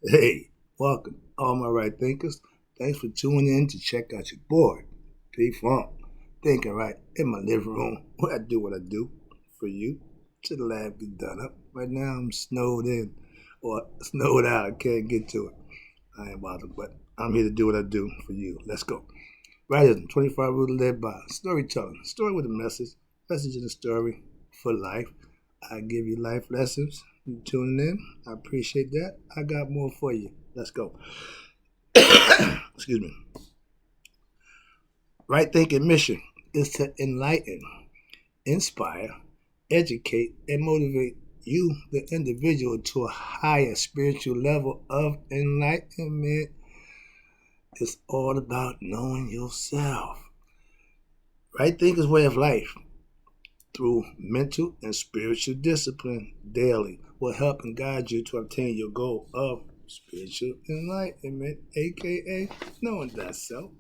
Hey, welcome, all my right thinkers. Thanks for tuning in to check out your boy, P-Funk. Thinking right in my living room where I do what I do for you. To the lab get done up. Right now I'm snowed in or snowed out. I can't get to it. I ain't bothered, but I'm here to do what I do for you. Let's go. Writing 25 Rules Led by Storytelling. Story with a message. Message in the story for life. I give you life lessons. You tuning in. I appreciate that. I got more for you. Let's go. Excuse me. Right thinking mission is to enlighten, inspire, educate, and motivate you, the individual, to a higher spiritual level of enlightenment. It's all about knowing yourself. Right thinker's way of life through mental and spiritual discipline daily will help and guide you to obtain your goal of spiritual enlightenment, aka knowing thyself.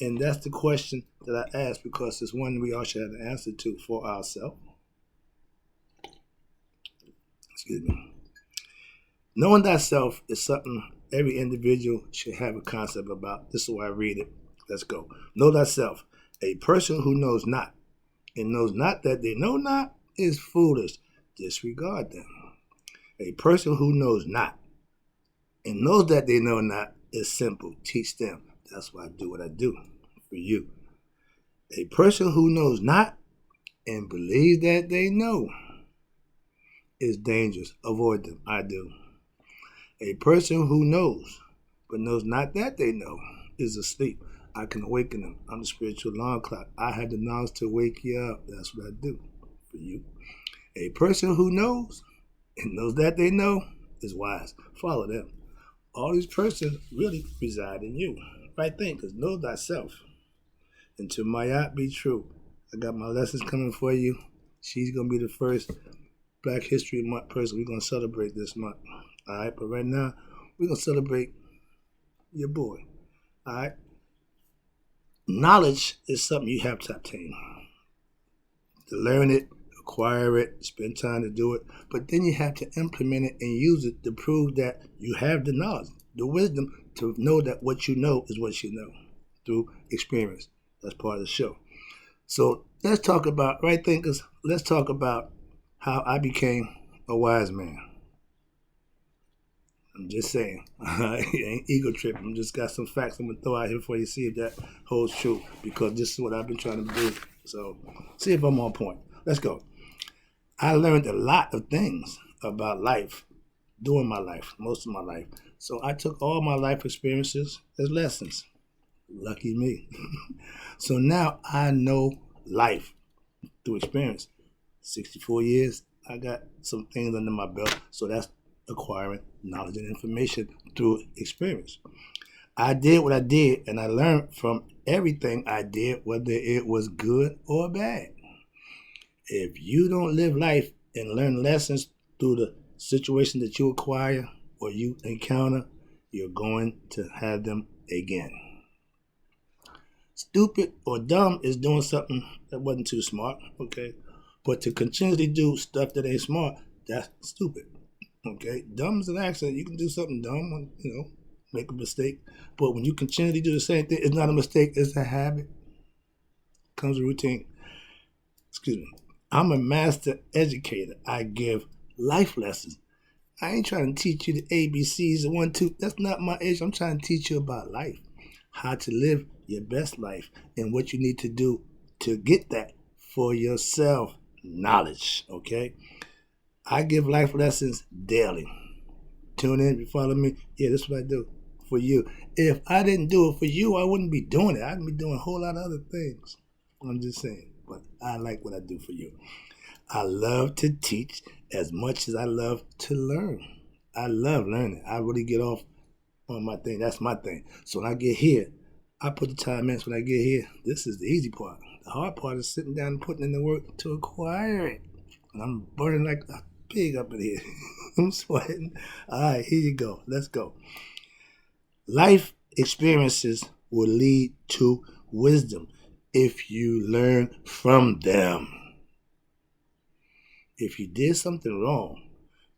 And that's the question that I ask because it's one we all should have an answer to for ourselves. Excuse me. Knowing thyself is something every individual should have a concept about. This is why I read it. Let's go. Know thyself. A person who knows not and knows not that they know not is foolish. Disregard them. A person who knows not and knows that they know not is simple. Teach them. That's why I do what I do for you. A person who knows not and believes that they know is dangerous. Avoid them. I do. A person who knows but knows not that they know is asleep. I can awaken them. I'm the spiritual alarm clock. I have the knowledge to wake you up. That's what I do for you. A person who knows and knows that they know is wise. Follow them. All these persons really reside in you. Right thing, because know thyself. Until my yacht be true. I got my lessons coming for you. She's going to be the first Black History Month person we're going to celebrate this month. All right, but right now, we're going to celebrate your boy. All right? Knowledge is something you have to obtain. To learn it, acquire it, spend time to do it, but then you have to implement it and use it to prove that you have the knowledge, the wisdom to know that what you know is what you know through experience. That's part of the show. So let's talk about, right thinkers, let's talk about how I became a wise man. I'm just saying. It ain't ego trip. I'm just got some facts I'm going to throw out here for you, see if that holds true, because this is what I've been trying to do. So see if I'm on point. Let's go. I learned a lot of things about life during my life, most of my life. So I took all my life experiences as lessons. Lucky me. So now I know life through experience. 64 years, I got some things under my belt. So that's acquiring knowledge and information through experience. I did what I did, and I learned from everything I did, whether it was good or bad. If you don't live life and learn lessons through the situation that you acquire or you encounter, you're going to have them again. Stupid or dumb is doing something that wasn't too smart, okay? But to continually do stuff that ain't smart, that's stupid. Okay, dumb is an accident. You can do something dumb, make a mistake. But when you continually do the same thing, it's not a mistake. It's a habit. Comes a routine. Excuse me. I'm a master educator. I give life lessons. I ain't trying to teach you the ABCs and 1, 2. That's not my age. I'm trying to teach you about life, how to live your best life, and what you need to do to get that for yourself. Knowledge. Okay. I give life lessons daily. Tune in, if you follow me. Yeah, this is what I do for you. If I didn't do it for you, I wouldn't be doing it. I'd be doing a whole lot of other things. I'm just saying. But I like what I do for you. I love to teach as much as I love to learn. I love learning. I really get off on my thing. That's my thing. So when I get here, I put the time in. So when I get here, this is the easy part. The hard part is sitting down and putting in the work to acquire it. And I'm burning like a pig up in here. I'm sweating. All right, here you go. Let's go. Life experiences will lead to wisdom if you learn from them. If you did something wrong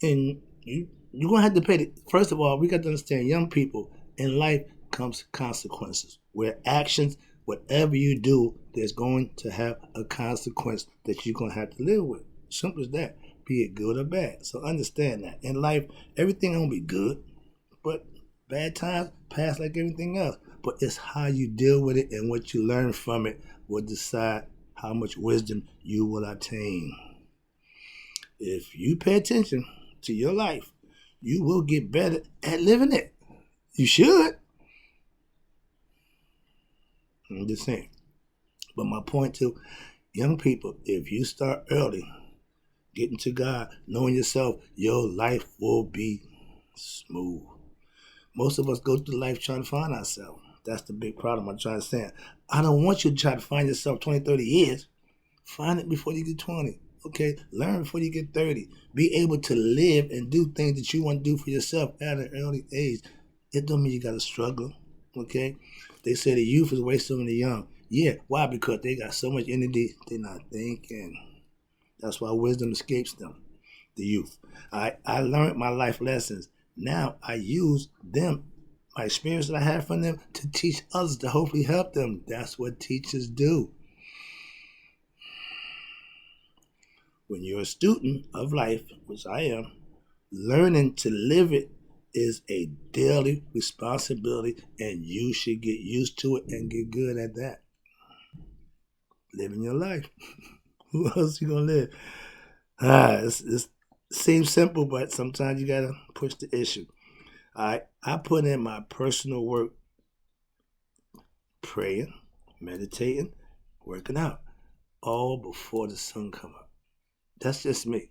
and you you're gonna have to pay. First of all, we got to understand, young people, in life comes consequences. Where actions, whatever you do, there's going to have a consequence that you're gonna have to live with. Simple as that. Be it good or bad. So understand that in life, everything gonna be good, but bad times pass like everything else. But it's how you deal with it and what you learn from it will decide how much wisdom you will attain. If you pay attention to your life, you will get better at living it. You should. I'm just saying. But my point to young people, if you start early, getting to God, knowing yourself, your life will be smooth. Most of us go through life trying to find ourselves. That's the big problem I'm trying to say. I don't want you to try to find yourself 20, 30 years. Find it before you get 20. Okay? Learn before you get 30. Be able to live and do things that you want to do for yourself at an early age. It don't mean you got to struggle. Okay? They say the youth is wasted on the young. Yeah. Why? Because they got so much energy, they're not thinking. That's why wisdom escapes them, the youth. I learned my life lessons. Now I use them, my experience that I have from them, to teach others, to hopefully help them. That's what teachers do. When you're a student of life, which I am, learning to live it is a daily responsibility, and you should get used to it and get good at that. Living your life. Who else you gonna live? It seems simple, but sometimes you gotta push the issue. I put in my personal work, praying, meditating, working out, all before the sun come up. That's just me.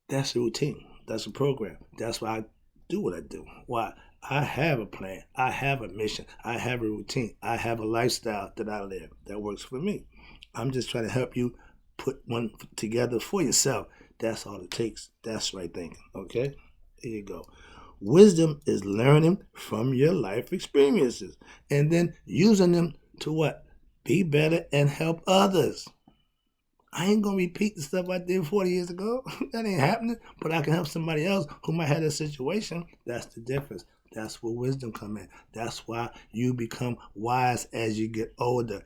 That's a routine. That's a program. That's why I do what I do. Why? I have a plan. I have a mission. I have a routine. I have a lifestyle that I live that works for me. I'm just trying to help you put one together for yourself. That's all it takes. That's right thinking. Okay? Here you go. Wisdom is learning from your life experiences and then using them to what? Be better and help others. I ain't gonna repeat the stuff I did 40 years ago. That ain't happening. But I can help somebody else who might have a situation. That's the difference. That's where wisdom come in. That's why you become wise as you get older.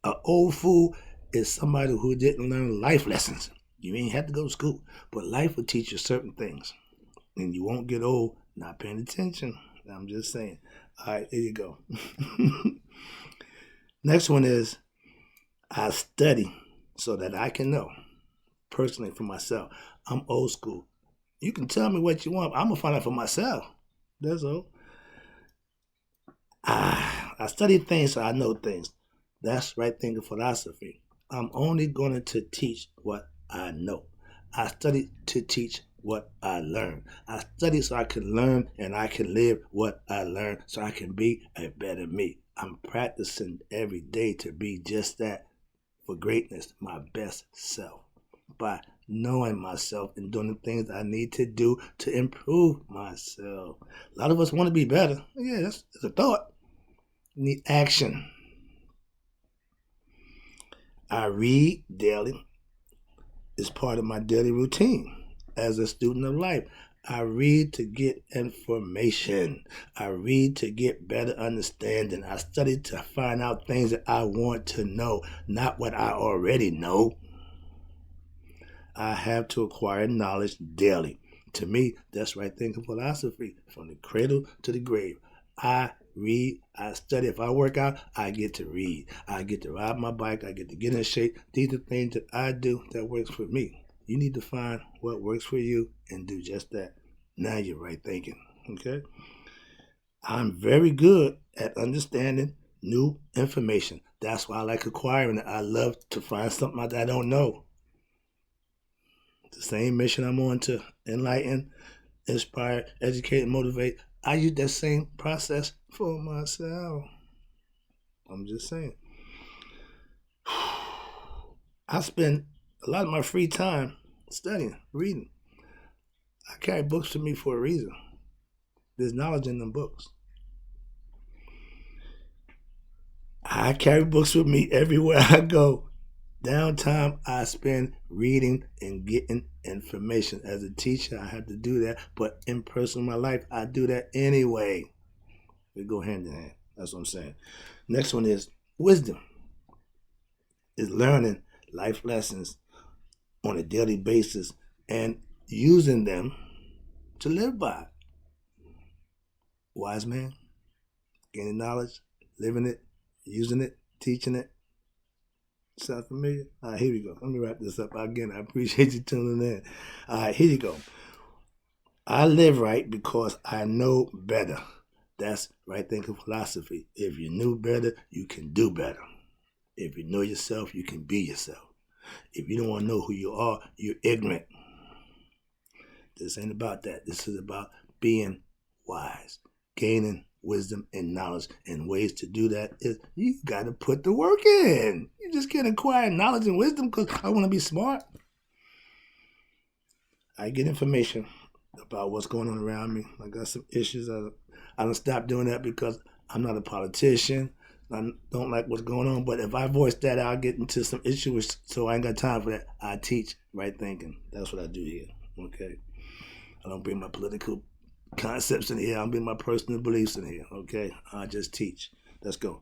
An old fool is somebody who didn't learn life lessons. You ain't have to go to school, but life will teach you certain things, and you won't get old not paying attention. I'm just saying. All right, here you go. Next one is I study so that I can know personally for myself. I'm old school. You can tell me what you want. I'm going to find out for myself. That's all. I study things so I know things. That's right thinking philosophy. I'm only going to teach what I know. I study to teach what I learn. I study so I can learn and I can live what I learn so I can be a better me. I'm practicing every day to be just that, for greatness, my best self, by knowing myself and doing the things I need to do to improve myself. A lot of us want to be better. Yeah, that's a thought. You need action. I read daily. It's part of my daily routine as a student of life. I read to get information. I read to get better understanding. I study to find out things that I want to know, not what I already know. I have to acquire knowledge daily. To me, that's right thinking philosophy, from the cradle to the grave. I read, I study. If I work out, I get to read. I get to ride my bike. I get to get in shape. These are things that I do that works for me. You need to find what works for you and do just that. Now you're right thinking, okay? I'm very good at understanding new information. That's why I like acquiring it. I love to find something that I don't know. The same mission I'm on to enlighten, inspire, educate, and motivate. I use that same process for myself. I'm just saying. I spend a lot of my free time studying, reading. I carry books with me for a reason. There's knowledge in them books. I carry books with me everywhere I go. downtime I spend reading and getting information. As a teacher, I have to do that, but in personal my life, I do that anyway. We go hand in hand. That's what I'm saying. Next one is wisdom. Is learning life lessons on a daily basis and using them to live by. Wise man, gaining knowledge, living it, using it, teaching it. Sound familiar? All right, here we go. Let me wrap this up again. I appreciate you tuning in. All right, here you go. I live right because I know better. That's right thinking philosophy. If you knew better, you can do better. If you know yourself, you can be yourself. If you don't want to know who you are, you're ignorant. This ain't about that. This is about being wise, gaining wisdom and knowledge. And ways to do that is you got to put the work in. You just can't acquire knowledge and wisdom because I want to be smart. I get information about what's going on around me. I got some issues. I don't stop doing that because I'm not a politician. I don't like what's going on, but if I voice that, I'll get into some issues, so I ain't got time for that. I teach right thinking. That's what I do here, okay? I don't bring my political concepts in here. I don't bring my personal beliefs in here, okay? I just teach. Let's go.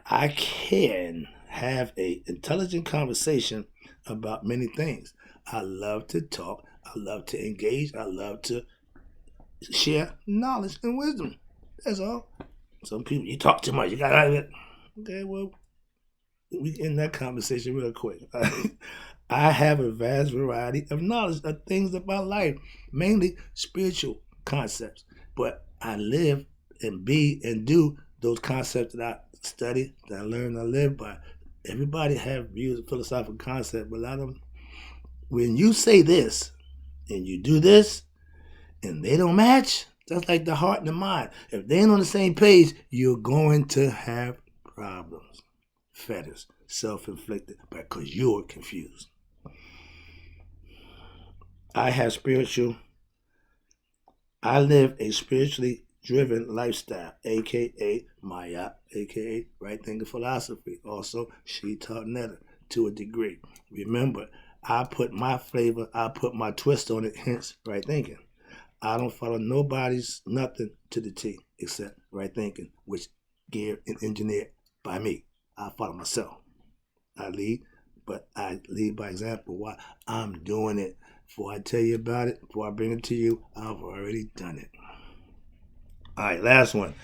I can have an intelligent conversation about many things. I love to talk. I love to engage. I love to share knowledge and wisdom. That's all. Some people, you talk too much. You got out of it. Okay, well, we end that conversation real quick. I have a vast variety of knowledge of things about life, mainly spiritual concepts. But I live and be and do those concepts that I study, that I learn, I live by. Everybody have views of philosophical concepts, but a lot of them, when you say this and you do this and they don't match, that's like the heart and the mind. If they ain't on the same page, you're going to have problems. Fetters, self-inflicted, because you're confused. I live a spiritually driven lifestyle, aka Maya, aka right thinking philosophy. Also, she taught Netta to a degree. Remember, I put my flavor, I put my twist on it, hence right thinking. I don't follow nobody's nothing to the T except right thinking, which geared and engineered by me. I follow myself. I lead, but I lead by example. Why? I'm doing it. Before I tell you about it, before I bring it to you, I've already done it. All right, last one.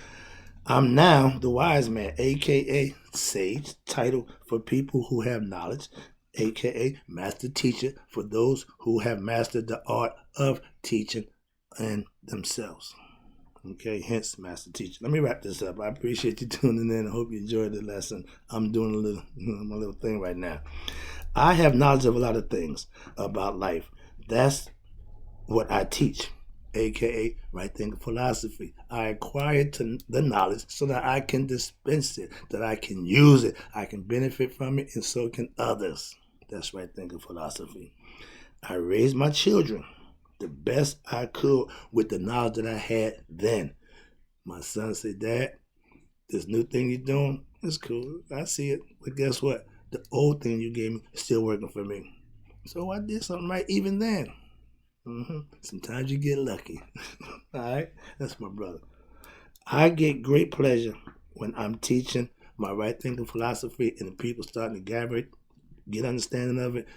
I'm now the wise man, aka sage, title for people who have knowledge, aka master teacher for those who have mastered the art of teaching and themselves. Okay, hence master teacher. Let me wrap this up. I appreciate you tuning in. I hope you enjoyed the lesson. I'm doing my little thing right now. I have knowledge of a lot of things about life. That's what I teach, aka right thinking philosophy. I acquired the knowledge so that I can dispense it, that I can use it, I can benefit from it, and so can others. That's right thinking philosophy. I raised my children the best I could with the knowledge that I had then. My son said, Dad, this new thing you're doing is cool. I see it. But guess what? The old thing you gave me is still working for me. So I did something right even then. Sometimes you get lucky. All right? That's my brother. I get great pleasure when I'm teaching my right thinking philosophy and the people starting to gather it, get understanding of it,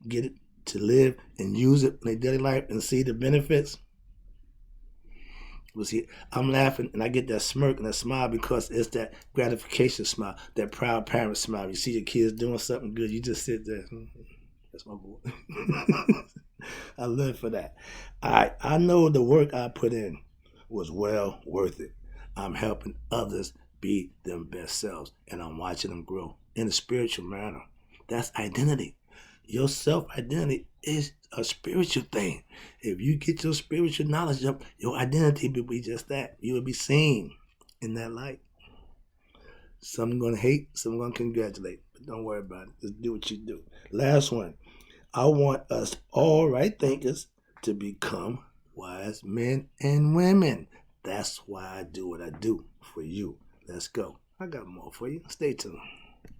get it to live and use it in their daily life and see the benefits. Well, see, I'm laughing and I get that smirk and that smile because it's that gratification smile, that proud parent smile. You see your kids doing something good, you just sit there. That's my boy. I live for that. I know the work I put in was well worth it. I'm helping others be their best selves and I'm watching them grow in a spiritual manner. That's identity. Your self-identity is a spiritual thing. If you get your spiritual knowledge up, your identity will be just that. You will be seen in that light. Some going to hate, some going to congratulate. But don't worry about it. Just do what you do. Last one. I want us all right thinkers to become wise men and women. That's why I do what I do for you. Let's go. I got more for you. Stay tuned.